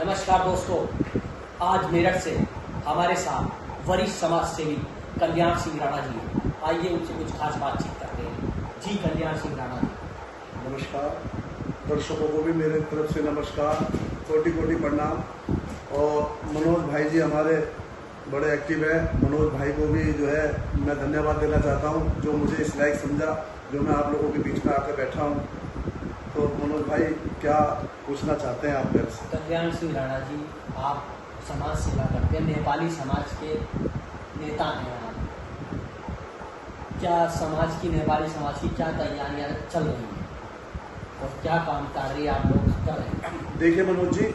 नमस्कार दोस्तों, आज मेरठ से हमारे साथ वरिष्ठ समाज सेवी कल्याण सिंह राणा जी हैं। आइए उनसे कुछ खास बातचीत करते हैं। जी कल्याण सिंह राणा जी। नमस्कार, दर्शकों को भी मेरे तरफ से नमस्कार, कोटि कोटि प्रणाम। और मनोज भाई जी हमारे बड़े एक्टिव है। मनोज भाई को भी जो है मैं धन्यवाद देना चाहता हूँ, जो मुझे इस लायक समझा, जो मैं आप लोगों के बीच में आकर बैठा हूँ। तो मनोज भाई क्या पूछना चाहते हैं आप मेरे से? कल्याण सिंह राणा जी, आप समाज सेवा करते हैं, नेपाली समाज के नेता हैं आप। क्या समाज की, नेपाली समाज की क्या तैयारियां चल रही हैं और क्या काम कार्य आप लोग कर रहे हैं? देखिए मनोज जी,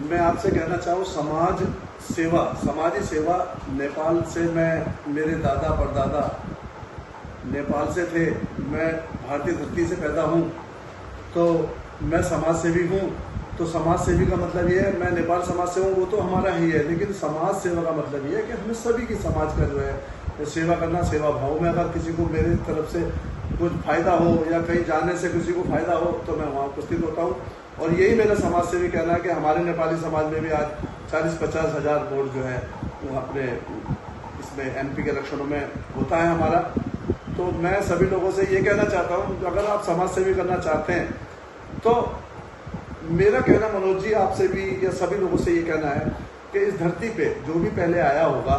मैं आपसे कहना चाहूँ, समाज सेवा, समाजी सेवा नेपाल से, मैं मेरे दादा परदादा नेपाल से थे, मैं भारतीय धरती से पैदा हूँ, तो मैं समाज सेवी हूँ। तो समाज सेवी का मतलब ये है, मैं नेपाल समाज से हूँ, वो तो हमारा ही है, लेकिन समाज सेवा का मतलब ये है कि हमें सभी की समाज का जो है सेवा करना, सेवा भाव में। अगर किसी को मेरी तरफ से कुछ फायदा हो या कहीं जाने से किसी को फायदा हो तो मैं वहाँ उपस्थित होता हूँ। और यही मेरा समाज सेवी कहना है कि हमारे नेपाली समाज में भी आज 40-50 हज़ार वोट जो है वो अपने इसमें MP के इलेक्शनों में होता है हमारा। तो मैं सभी लोगों से ये कहना चाहता हूँ, अगर आप समाज सेवी करना चाहते हैं तो मेरा कहना मनोज जी आपसे भी या सभी लोगों से ये कहना है कि इस धरती पे जो भी पहले आया होगा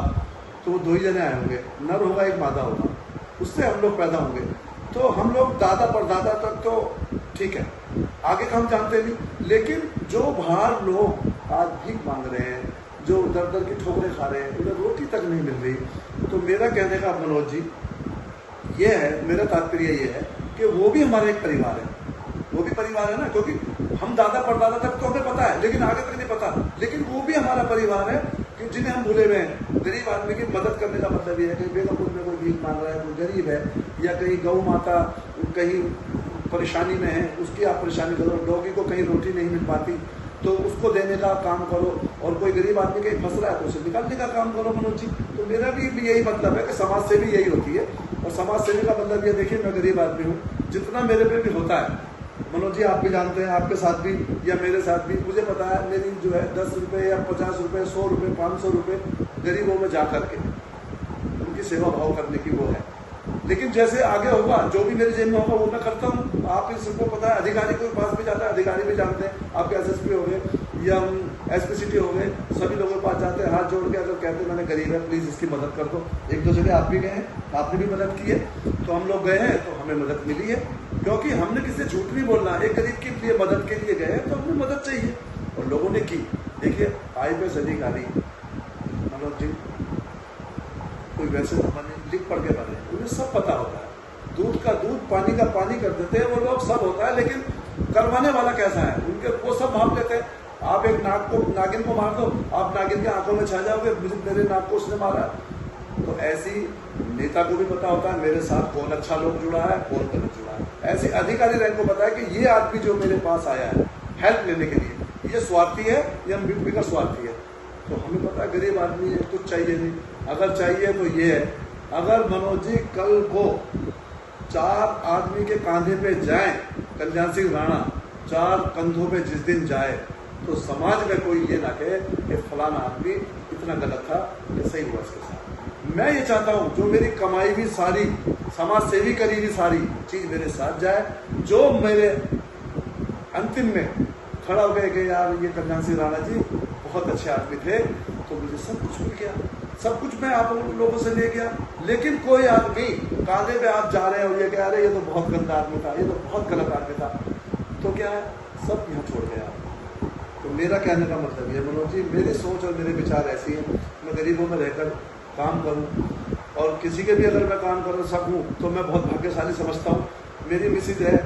तो वो 2 ही जने आए होंगे, नर होगा एक मादा होगा, उससे हम लोग पैदा होंगे। तो हम लोग दादा परदादा तक तो ठीक है, आगे का हम जानते नहीं, लेकिन जो बाहर लोग आज भीख मांग रहे हैं, जो दर दर की ठोकरें खा रहे हैं, उन्हें रोटी तक नहीं मिल रही, तो मेरा कहने का मनोज जी ये है, मेरा तात्पर्य ये है कि वो भी हमारा एक परिवार है, वो भी परिवार है ना, क्योंकि हम दादा परदादा तक तो हमें पता है, लेकिन आगे तक नहीं पता, लेकिन वो भी हमारा परिवार है कि जिन्हें हम भूले हुए हैं। गरीब आदमी की मदद करने का मतलब ये है कि बेगमपुर में कोई भीख मांग रहा है, कोई गरीब है, या कहीं गौ माता कहीं परेशानी में है, उसकी आप परेशानी करो। डॉगी को कहीं रोटी नहीं मिल पाती तो उसको देने का काम करो, और कोई गरीब आदमी कहीं फंस रहा है तो उसे निकालने का काम करो मनोज जी। तो मेरा भी यही मतलब है कि समाज सेवी यही होती है। और समाज सेवी का मतलब ये, देखिए मैं गरीब आदमी हूँ, जितना मेरे पे भी होता है मनोज जी, आप भी जानते हैं, आपके साथ भी या मेरे साथ भी, मुझे पता है मेरी जो है 10 रुपये या 50 रुपये, 100 रुपये, 500 रुपये गरीबों में जा करके उनकी सेवा भाव करने की वो है। लेकिन जैसे आगे होगा, जो भी मेरे जेब में होगा वो मैं करता हूँ। आप इस सबको पता है, अधिकारी के पास भी जाता है, अधिकारी भी जानते हैं, आपके SSP हो गए या SP सिटी हो गए, सभी लोगों के पास जाते हैं, हाथ जोड़ के अगर कहते हैं मैंने गरीब है, प्लीज़ इसकी मदद कर दो। 1-2 जगह आप भी गए हैं, आपने भी मदद की है, तो हम लोग गए हैं तो हमें मदद मिली है, क्योंकि हमने किसी से झूठ नहीं बोलना। एक गरीब के लिए मदद के लिए गए तो हमें मदद चाहिए, और लोगों ने की। देखिए IPS अधिकारी मनोज जी कोई वैसे तो बने, लिख पढ़ के बने, उन्हें सब पता होता है, दूध का दूध, पानी का पानी कर देते हैं वो लोग, सब होता है, लेकिन करवाने वाला कैसा है उनके, वो सब भाप लेते हैं। आप एक नागिन को मार दो, आप नागिन के आंखों में छा जाओगे, मेरे नाक को उसने मारा। तो ऐसी नेता को भी पता होता है मेरे साथ कौन अच्छा लोग जुड़ा है, कौन गलत जुड़ा है। ऐसे अधिकारी रैंक को पता है कि ये आदमी जो मेरे पास आया है हेल्प लेने के लिए, ये स्वार्थी है या बिना स्वार्थी है। तो हमें पता है गरीब आदमी है, कुछ चाहिए नहीं, अगर चाहिए तो ये है, अगर मनोज जी कल को 4 आदमी के कांधे पे जाए कल्याण सिंह राणा, 4 कंधों पे जिस दिन जाए, तो समाज में कोई ये ना कहे कि फलाना आदमी इतना गलत था या सही हुआ इसके साथ। मैं ये चाहता हूँ जो मेरी कमाई भी सारी, समाज सेवी करी भी सारी चीज़ मेरे साथ जाए। जो मेरे अंतिम में खड़ा हो गए कि यार ये कल्याण सिंह राणा जी बहुत अच्छे आदमी थे, तो मुझे सब कुछ मिल गया, सब कुछ मैं आप लोगों से ले गया। लेकिन कोई आदमी कांधे पे आप जा रहे हैं और ये कह रहे हैं ये तो बहुत गंदा आदमी था, ये तो बहुत गलत आदमी था, तो क्या है, सब यहाँ छोड़ गया। तो मेरा कहने का मतलब ये मनोज जी, मेरी सोच और मेरे विचार ऐसी है, मैं गरीबों में रहकर काम करूँ, और किसी के भी अगर मैं काम कर सकूँ तो मैं बहुत भाग्यशाली समझता हूँ। मेरी मिसेज है,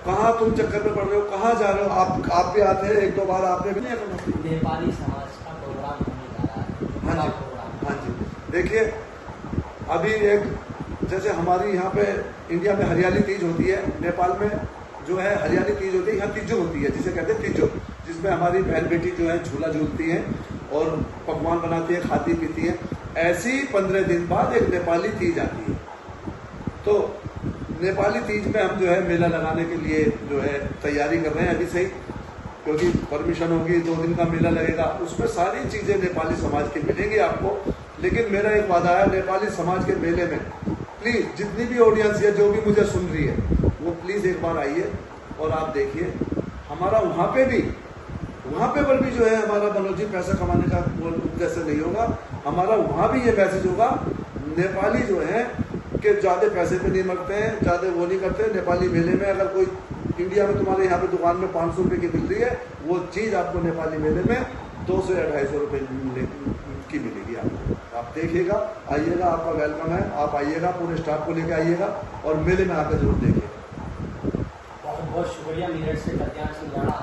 कहाँ तुम चक्कर में पड़ रहे हो, कहाँ जा रहे हो, आप भी आते हैं, 1-2 बार आपने भी नहीं। नेपाली समाज का प्रोग्राम होने जा रहा है। हाँ जी, हाँ जी। देखिए अभी एक, जैसे हमारी यहाँ पे इंडिया में हरियाली तीज होती है, नेपाल में जो है हरियाली तीज होती है, यहाँ तीजो होती है, जिसे कहते हैं तीजो, जिसमें हमारी बहन बेटी जो है झूला झूलती हैं और पकवान बनाती है, खाती पीती है। ऐसी 15 दिन बाद एक नेपाली तीज आती है। तो नेपाली तीज में हम जो है मेला लगाने के लिए जो है तैयारी कर रहे हैं अभी से ही। क्योंकि परमिशन होगी, 2 दिन का मेला लगेगा, उसमें सारी चीज़ें नेपाली समाज की मिलेंगी आपको। लेकिन मेरा एक वादा है, नेपाली समाज के मेले में प्लीज़ जितनी भी ऑडियंस है, जो भी मुझे सुन रही है, वो प्लीज़ एक बार आइए और आप देखिए हमारा वहाँ पर भी जो है हमारा मनोज जी पैसा कमाने का उद्देश्य नहीं होगा। हमारा वहाँ भी ये मैसेज होगा, नेपाली जो है कि ज़्यादा पैसे पे नहीं मरते हैं, ज़्यादा वो नहीं करते। नेपाली मेले में अगर कोई इंडिया में तुम्हारे यहाँ पे दुकान में 500 रुपये की मिल रही है, वो चीज़ आपको नेपाली मेले में 200 या 250 रुपये की मिलेगी आपको। आप देखिएगा, आइएगा, आपका वेलकम है, आप आइएगा, पूरे स्टाफ को लेकर आइएगा और मेले में आकर जरूर देखिए। बहुत बहुत शुक्रिया नीरज से कल्याण सिंह राणा।